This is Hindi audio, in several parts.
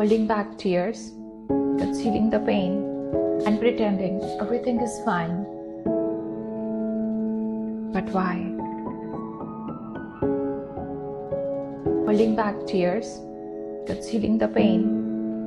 holding back tears, concealing the pain, and pretending everything is fine. But why? Holding back tears, concealing the pain,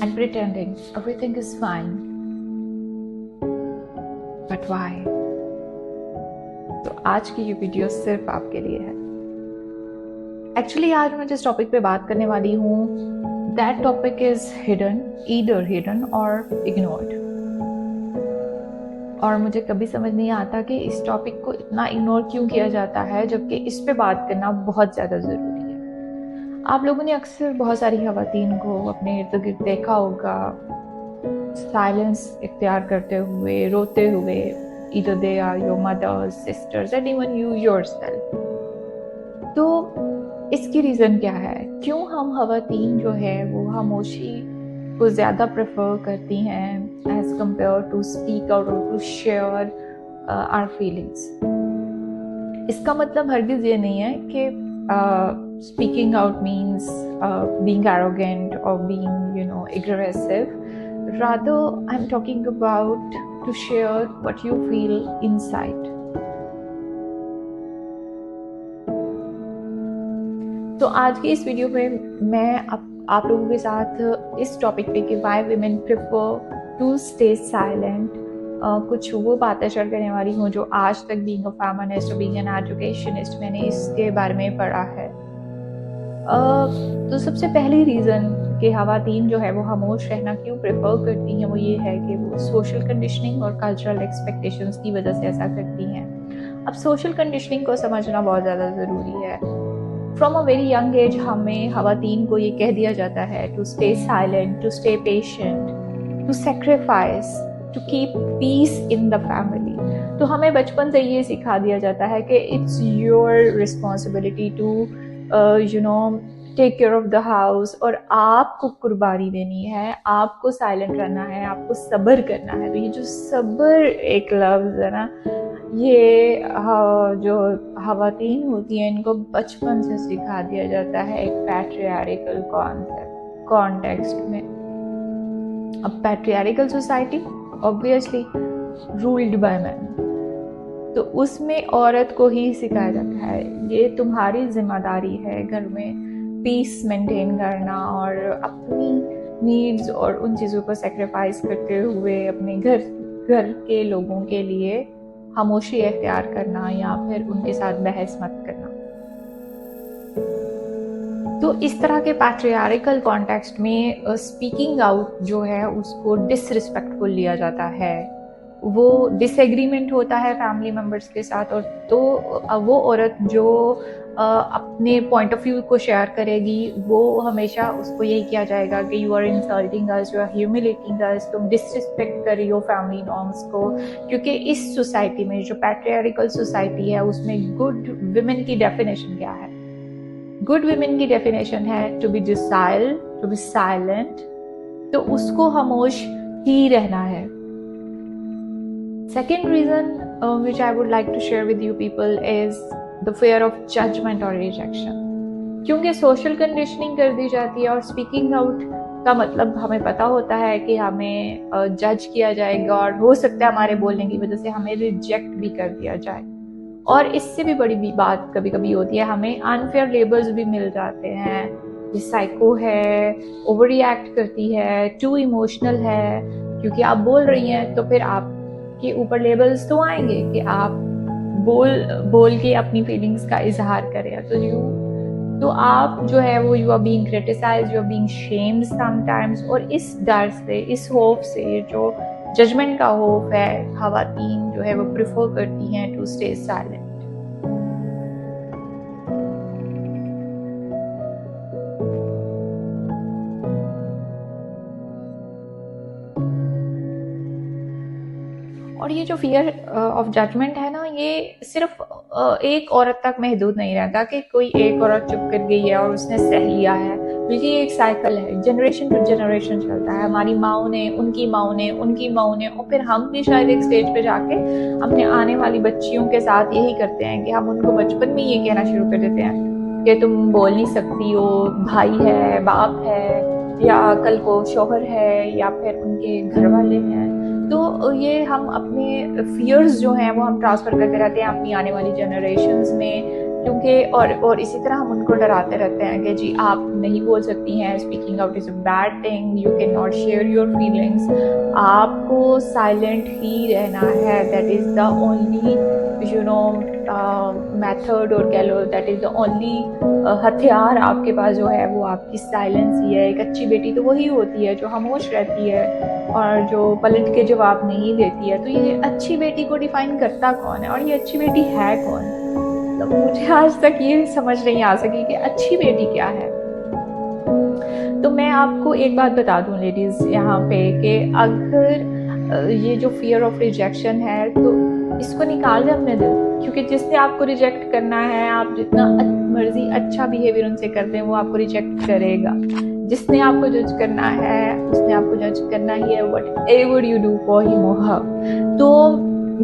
and pretending everything is fine. But why? तो आज की ये वीडियो सिर्फ आपके लिए है। एक्चुअली आज मैं जिस टॉपिक पे बात करने वाली हूँ, that topic is hidden, either hidden और इग्नोर्ड। और मुझे कभी समझ नहीं आता कि इस टॉपिक को इतना इग्नोर क्यों किया जाता है, जबकि इस पे बात करना बहुत ज़्यादा ज़रूरी है। आप लोगों ने अक्सर बहुत सारी खवातीन को अपने इर्द गिर्द देखा होगा साइलेंस इख्तियार करते हुए, रोते हुए, either they are your mothers, sisters and even you yourself। तो इसकी रीज़न क्या है? क्यों हम खवातीन जो है वो खामोशी को ज़्यादा प्रेफर करती हैं as compare to speak out और टू शेयर आवर फीलिंग्स। इसका मतलब हरगिज़ ये नहीं है कि speaking out means being arrogant और being aggressive। Rather, I'm talking about to share what you feel inside. तो आज की इस वीडियो में मैं आप लोगों के साथ इस टॉपिक पे कि why women prefer to stay silent कुछ वो बातें शेयर करने वाली हूँ जो आज तक being a feminist और being an educationist मैंने इसके बारे में पढ़ा है। तो सबसे पहली रीज़न कि खवातीन जो है वो खामोश रहना क्यों प्रेफर करती हैं वो ये है कि वो सोशल कंडीशनिंग और कल्चरल एक्सपेक्टेशंस की वजह से ऐसा करती हैं। अब सोशल कंडीशनिंग को समझना बहुत ज़्यादा ज़रूरी है। From a very young age हमें खवातीन को ये कह दिया जाता है to stay silent, to stay patient, to sacrifice, to keep peace in the family. तो हमें बचपन से ये सिखा दिया जाता है कि it's your responsibility to take care of the house, और आपको कुर्बानी देनी है, आपको साइलेंट रहना है, आपको सब्र करना है। तो ये जो सब्र एक लफ्ज़ है ना, ये जो खवातीन होती हैं इनको बचपन से सिखा दिया जाता है एक पैट्रियार्कल कॉन्टेक्स्ट में। अब patriarchal society obviously ruled by man, तो उसमें औरत को ही सिखाया जाता है ये तुम्हारी जिम्मेदारी है घर में पीस मेंटेन करना और अपनी नीड्स और उन चीज़ों को सेक्रीफाइस करते हुए अपने घर के लोगों के लिए खामोशी इख्तियार करना या फिर उनके साथ बहस मत करना। तो इस तरह के पैट्रियार्कल कॉन्टेक्स्ट में स्पीकिंग आउट जो है उसको डिसरिस्पेक्टफुल लिया जाता है। वो डिसएग्रीमेंट होता है फैमिली मेम्बर्स के साथ, और तो वो औरत जो अपने पॉइंट ऑफ व्यू को शेयर करेगी वो हमेशा उसको यही किया जाएगा कि you are insulting us, you are humiliating us, तुम डिसरिस्पेक्ट कर रही हो फैमिली नॉर्म्स को। क्योंकि इस सोसाइटी में जो पैट्रियार्कल सोसाइटी है उसमें गुड विमेन की डेफिनेशन क्या है? गुड विमेन की डेफिनेशन है to be docile, to be silent, तो उसको खामोश ही रहना है। Second reason which I would like to share with you people is the fear of judgment or rejection। क्योंकि सोशल कंडीशनिंग कर दी जाती है और स्पीकिंग आउट का मतलब हमें पता होता है कि हमें जज किया जाएगा और हो सकता है हमारे बोलने की वजह से हमें रिजेक्ट भी कर दिया जाए। और इससे भी बड़ी भी बात कभी कभी होती है, हमें अनफेयर लेबल्स भी मिल जाते हैं, ये साइको है, ओवर रिएक्ट करती है, टू इमोशनल है। क्योंकि आप बोल रही हैं तो फिर आप के ऊपर लेबल्स तो आएंगे कि आप बोल के अपनी फीलिंग्स का इजहार करें। तो आप जो है वो you are being criticised, you are being shamed sometimes. और इस डर से, इस होप से, जो जजमेंट का होप है, खवातीन जो है वो प्रेफर करती हैं टू स्टे साइलेंट। और ये जो फियर ऑफ जजमेंट है ना, ये सिर्फ एक औरत तक महदूद नहीं रहता कि कोई एक औरत चुप कर गई है और उसने सह लिया है, बल्कि ये एक साइकिल है, जनरेशन टू जनरेशन चलता है। हमारी माओ ने, उनकी माओ ने, उनकी माओ ने, और फिर हम भी शायद एक स्टेज पे जाके अपने आने वाली बच्चियों के साथ यही करते हैं कि हम उनको बचपन में ये कहना शुरू कर देते हैं कि तुम बोल नहीं सकती हो, भाई है, बाप है, या कल को शौहर है या फिर उनके घर वाले हैं। तो ये हम अपने फियर्स जो हैं वो हम ट्रांसफ़र करते रहते हैं अपनी आने वाली जनरेशन्स में, क्योंकि और इसी तरह हम उनको डराते रहते हैं कि जी आप नहीं बोल सकती हैं, speaking out is a bad thing, you can not share your feelings, आपको साइलेंट ही रहना है, that is the only method, और कह लो दैट इज़ द ओनली हथियार आपके पास जो है वो आपकी साइलेंस ही है। एक अच्छी बेटी तो वही होती है जो खामोश रहती है और जो पलट के जवाब नहीं देती है। तो ये अच्छी बेटी को डिफ़ाइन करता कौन है और ये अच्छी बेटी है कौन? तो मुझे आज तक ये समझ नहीं आ सकी कि अच्छी बेटी क्या है। तो मैं आपको एक बात बता दूं लेडीज़ यहाँ पे कि अगर ये जो फियर ऑफ रिजेक्शन है तो इसको निकाल दें अपने दिल, क्योंकि जिसने आपको रिजेक्ट करना है आप जितना मर्जी अच्छा बिहेवियर उनसे करते हैं वो आपको रिजेक्ट करेगा। जिसने आपको जज करना है उसने आपको जज करना ही है, what ever you do for him और हर। तो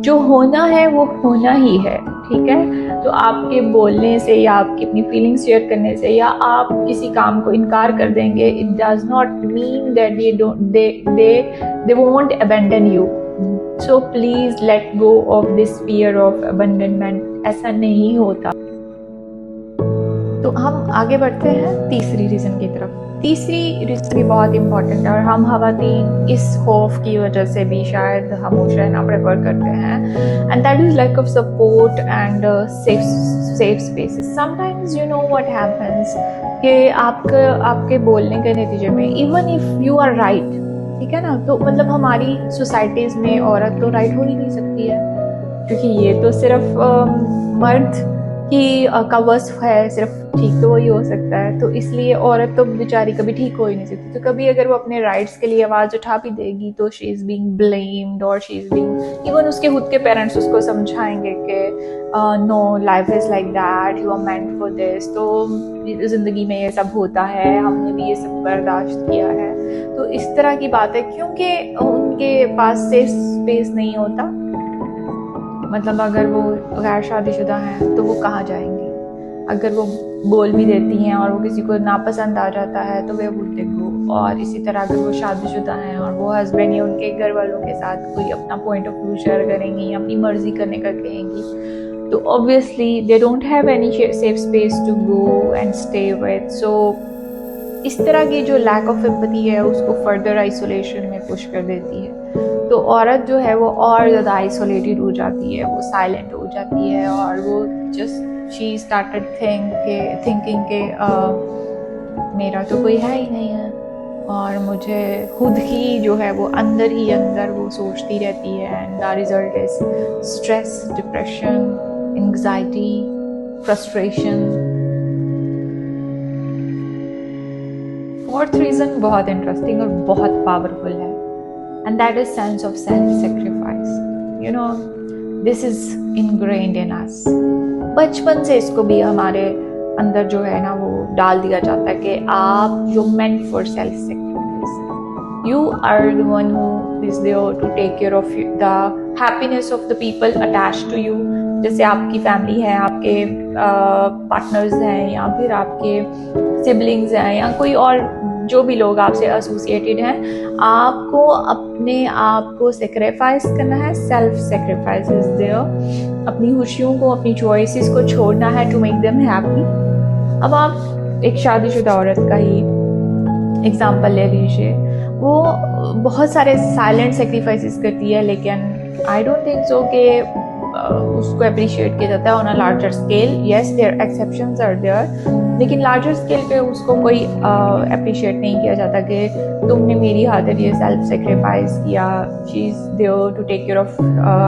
जो होना है वो होना ही है, ठीक है। तो आपके बोलने से या आपकी अपनी फीलिंग्स शेयर करने से या आप किसी काम को इनकार कर देंगे, it does not mean that they won't abandon you. So please let go of this fear of abandonment, ऐसा नहीं होता। तो हम आगे बढ़ते हैं तीसरी रीज़न की तरफ। तीसरी रीज़न भी बहुत इम्पॉर्टेंट है और हम ख़वातीन इस खौफ की वजह से भी शायद खामोश रहना प्रेफर करते हैं, and that is lack of support and safe spaces. Sometimes you know what happens कि आपके बोलने के नतीजे में even if you are right, ठीक है ना, तो मतलब हमारी सोसाइटीज़ में औरत तो राइट हो ही नहीं सकती है, क्योंकि ये तो सिर्फ मर्द की का वस्फ है, सिर्फ ठीक तो वही हो सकता है। तो इसलिए औरत तो बेचारी कभी ठीक हो ही नहीं सकती। तो कभी अगर वो अपने राइट्स के लिए आवाज़ उठा भी देगी तो शी इज़ बीइंग ब्लेम्ड और शी इज़ बीइंग, इवन उसके खुद के पेरेंट्स उसको समझाएंगे कि no life is like that, you are meant for this. तो ज़िंदगी में ये सब होता है, हमने भी ये सब बर्दाश्त किया है। तो इस तरह की बात है, क्योंकि उनके पास सेफ स्पेस नहीं होता। मतलब अगर वो गैर शादीशुदा हैं तो वो कहाँ जाएंगी? अगर वो बोल भी देती हैं और वो किसी को नापसंद आ जाता है तो वे वुड दे गो। और इसी तरह अगर वो शादीशुदा हैं और वो हस्बैंड या उनके घर वालों के साथ कोई अपना पॉइंट ऑफ व्यू शेयर करेंगी या अपनी मर्जी करने का कहेंगी, तो obviously they don't have any safe space to go and stay with. So इस तरह की जो लैक ऑफ एम्पैथी है उसको फर्दर आइसोलेशन में पुश कर देती है। तो औरत जो है वो और ज़्यादा आइसोलेटेड हो जाती है, वो साइलेंट हो जाती है और वो जस्ट शी स्टार्टेड थिंकिंग के मेरा तो कोई है ही नहीं है, और मुझे खुद ही जो है वो अंदर ही अंदर वो सोचती रहती है। And the result is stress, depression, anxiety, frustration. Fourth reason बहुत इंटरेस्टिंग और बहुत पावरफुल है, and that is sense of self-sacrifice. You know, this is ingrained in us. बचपन से इसको भी हमारे अंदर जो है ना वो डाल दिया जाता है कि आप जो meant for self-sacrifice. You are the one who is there to take care of the happiness of the people attached to you. जैसे आपकी फैमिली है, आपके पार्टनर्स हैं या फिर आपके सिबलिंग्स हैं या कोई और जो भी लोग आपसे एसोसिएटेड हैं, आपको अपने आप को सेक्रीफाइस करना है। Self sacrifice is there. अपनी खुशियों को, अपनी चॉइसेस को छोड़ना है टू मेक देम हैप्पी। अब आप एक शादीशुदा औरत का ही एग्जांपल ले लीजिए, वो बहुत सारे साइलेंट सेक्रीफाइसेस करती है, लेकिन आई डोंट थिंक सो कि उसको अप्रिशिएट किया जाता है on a larger scale. Yes, there exceptions are there, लेकिन लार्जर स्केल पे उसको कोई अप्रिशिएट नहीं किया जाता कि तुमने मेरी खातिर ये सेल्फ सेक्रीफाइस किया। She is there to take care of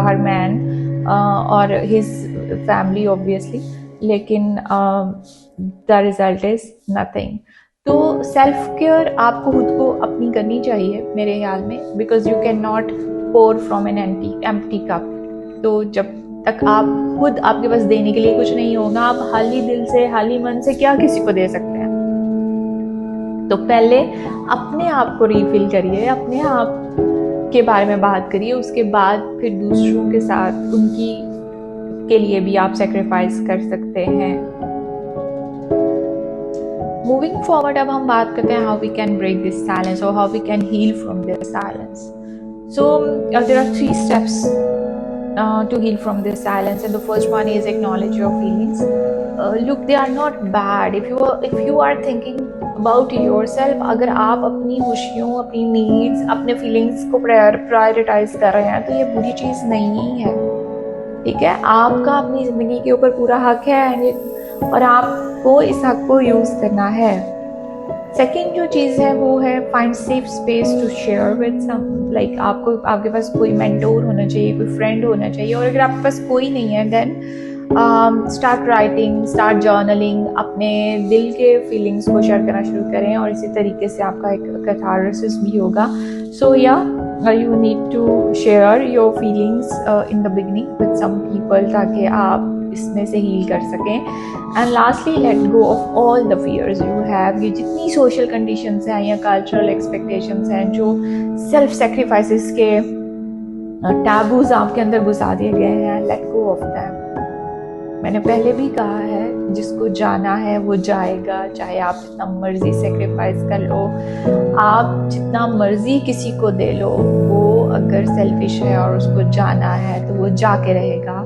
her man और हिज फैमिली ऑब्वियसली, लेकिन द रिजल्ट इज़ नथिंग। तो सेल्फ केयर आपको खुद को अपनी करनी चाहिए मेरे ख्याल में, because you can not pour from an empty cup. तो जब तक आप खुद, आपके पास देने के लिए कुछ नहीं होगा, आप खाली दिल से, खाली मन से क्या किसी को दे सकते हैं? तो पहले अपने आप को रीफिल करिए, अपने आप के बारे में बात करिए, उसके बाद फिर दूसरों के साथ उनकी के लिए भी आप सेक्रीफाइस कर सकते हैं। मूविंग फॉरवर्ड अब हम बात करते हैं how we can break this silence और how we can heal from this silence. So there are 3 steps to heal from this silence, and the first one is acknowledge your feelings. Look, they are not bad. If you are thinking about yourself, अगर आप अपनी खुशियों, अपनी नीड्स, अपने फीलिंग्स को प्रायोरिटाइज कर रहे हैं तो ये बुरी चीज़ नहीं है. ठीक है, आपका अपनी ज़िंदगी के ऊपर पूरा हक है और आपको इस हक को यूज़ करना है. सेकेंड जो चीज़ है वो है find safe space to share with some. Like आपके पास कोई मेंटोर होना चाहिए, कोई फ्रेंड होना चाहिए, और अगर आपके पास कोई नहीं है then start writing, start journaling, अपने दिल के फीलिंग्स को शेयर करना शुरू करें और इसी तरीके से आपका एक कैथारसिस भी होगा. सो you need to share your feelings in the beginning with some people ताकि आप इसमें से हील कर सकें. And lastly let go of all the fears you have. ये जितनी सोशल कंडीशंस हैं या कल्चरल एक्सपेक्टेशंस हैं, जो सेल्फ सेक्रीफाइसेस के टैबूज आपके अंदर घुसा दिए गए हैं, लेट गो ऑफ दैम. मैंने पहले भी कहा है, जिसको जाना है वो जाएगा, चाहे आप जितना मर्जी सेक्रीफाइस कर लो, आप जितना मर्जी किसी को दे लो, वो अगर सेल्फिश है और उसको जाना है तो वो जाके रहेगा.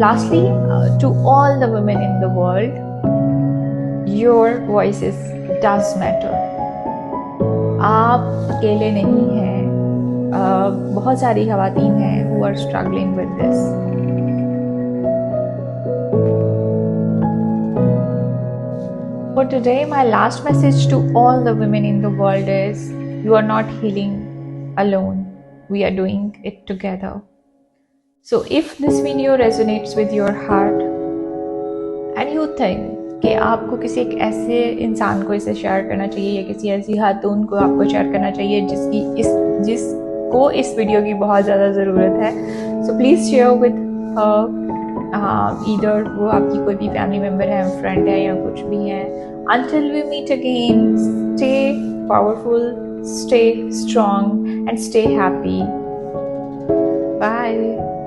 Lastly, to all the women in the world, your voices does matter. आप अकेले नहीं हैं. बहुत सारी ख़वातीन हैं who are struggling with this. For today, my last message to all the women in the world is, you are not healing alone. We are doing it together. So if this video resonates with your heart and you think कि आपको किसी एक ऐसे इंसान को इसे शेयर करना चाहिए या किसी ऐसी खातून को आपको शेयर करना चाहिए जिसको इस वीडियो की बहुत ज़्यादा ज़रूरत है, so please share with her. Either वो आपकी कोई भी फैमिली मेम्बर है, फ्रेंड है या कुछ भी है. Until we meet again, stay powerful, stay strong and stay happy. Bye.